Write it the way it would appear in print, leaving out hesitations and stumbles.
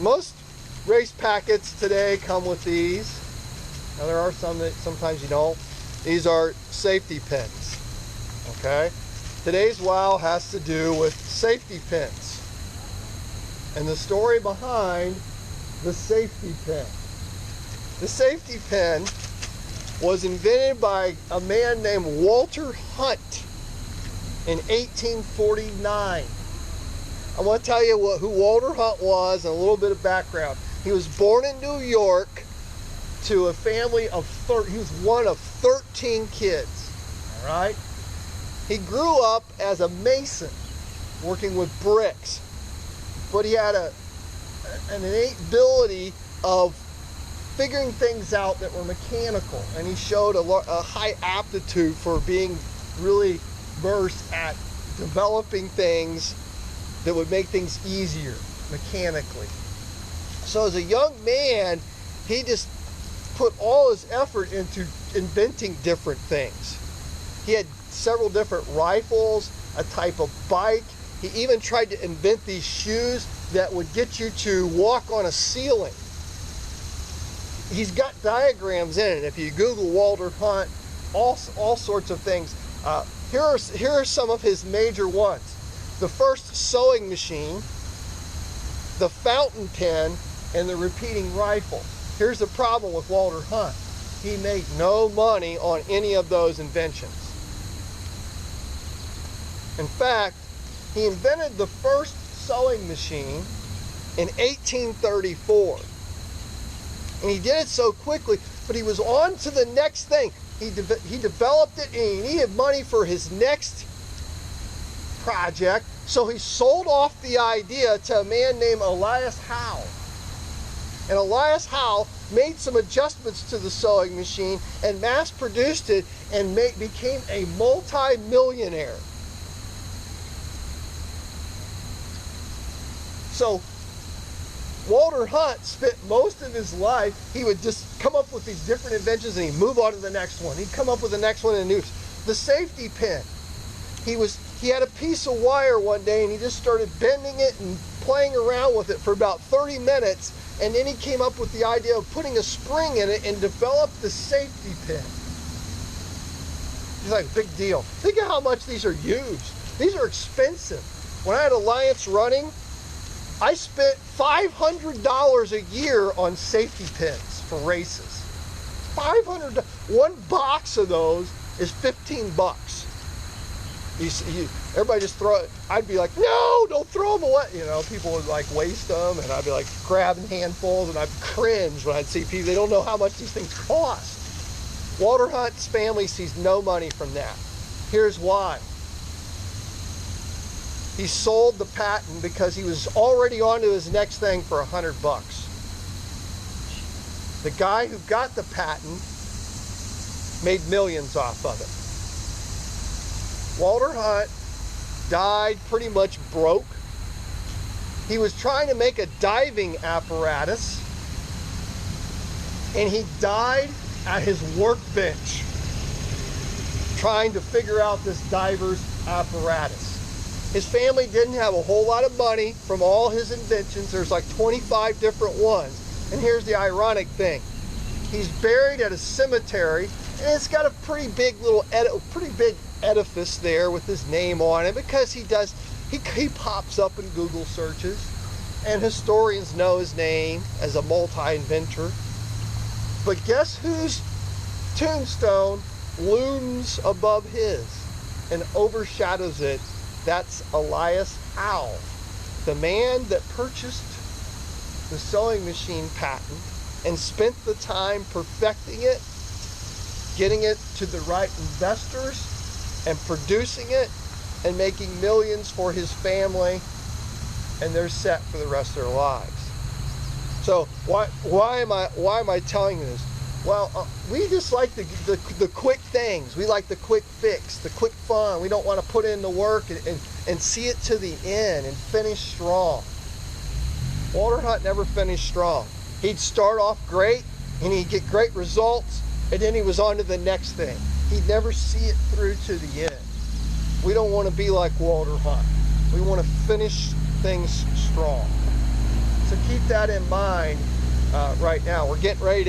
Most race packets today come with these. Now there are some that sometimes you don't. These are safety pins. Okay? Today's wow has to do with safety pins and the story behind the safety pin. The safety pin was invented by a man named Walter Hunt in 1849. I want to tell you who Walter Hunt was and a little bit of background. He was born in New York to a family of he was one of 13 kids. All right? He grew up as a mason working with bricks, but he had an innate ability of figuring things out that were mechanical, and he showed a high aptitude for being really versed at developing things that would make things easier mechanically. So as a young man, he just put all his effort into inventing different things. He had several different rifles, a type of bike. He even tried to invent these shoes that would get you to walk on a ceiling. He's got diagrams in it. If you Google Walter Hunt, all sorts of things. Here are some of his major ones. The first sewing machine, the fountain pen, and the repeating rifle. Here's the problem with Walter Hunt. He made no money on any of those inventions. In fact, he invented the first sewing machine in 1834. And he did it so quickly, but he was on to the next thing. He developed it, and he needed money for his next project, so he sold off the idea to a man named Elias Howe. And Elias Howe made some adjustments to the sewing machine and mass-produced it and became a multi-millionaire. So Walter Hunt spent most of his life, he would just come up with these different inventions and he'd move on to the next one. He'd come up with the next one and new. The safety pin. He had a piece of wire one day and he just started bending it and playing around with it for about 30 minutes, and then he came up with the idea of putting a spring in it and developed the safety pin. He's like, big deal. Think of how much these are used. These are expensive. When I had Alliance running, I spent $500 a year on safety pins for races. $500. One box of those is 15 bucks. Everybody just throw it. I'd be like, no, don't throw them away. You know, people would like waste them, and I'd be like grabbing handfuls, and I'd cringe when I'd see people. They don't know how much these things cost. Walter Hunt's family sees no money from that. Here's why. He sold the patent because he was already on to his next thing for $100 bucks. The guy who got the patent made millions off of it. Walter Hunt died pretty much broke. He was trying to make a diving apparatus, and he died at his workbench trying to figure out this diver's apparatus. His family didn't have a whole lot of money from all his inventions. There's like 25 different ones. And here's the ironic thing. He's buried at a cemetery, and it's got a pretty big edifice there with his name on it, because he pops up in Google searches, and historians know his name as a multi-inventor. But guess whose tombstone looms above his and overshadows it? That's Elias Howe, the man that purchased the sewing machine patent and spent the time perfecting it, getting it to the right investors, and producing it and making millions for his family, and they're set for the rest of their lives. So why am I telling you this? Well, we just like the quick things. We like the quick fix, the quick fun. We don't want to put in the work and see it to the end and finish strong. Walter Hunt never finished strong. He'd start off great and he'd get great results, and then he was on to the next thing. He'd never see it through to the end. We don't want to be like Walter Hunt. We want to finish things strong. So keep that in mind right now. We're getting ready to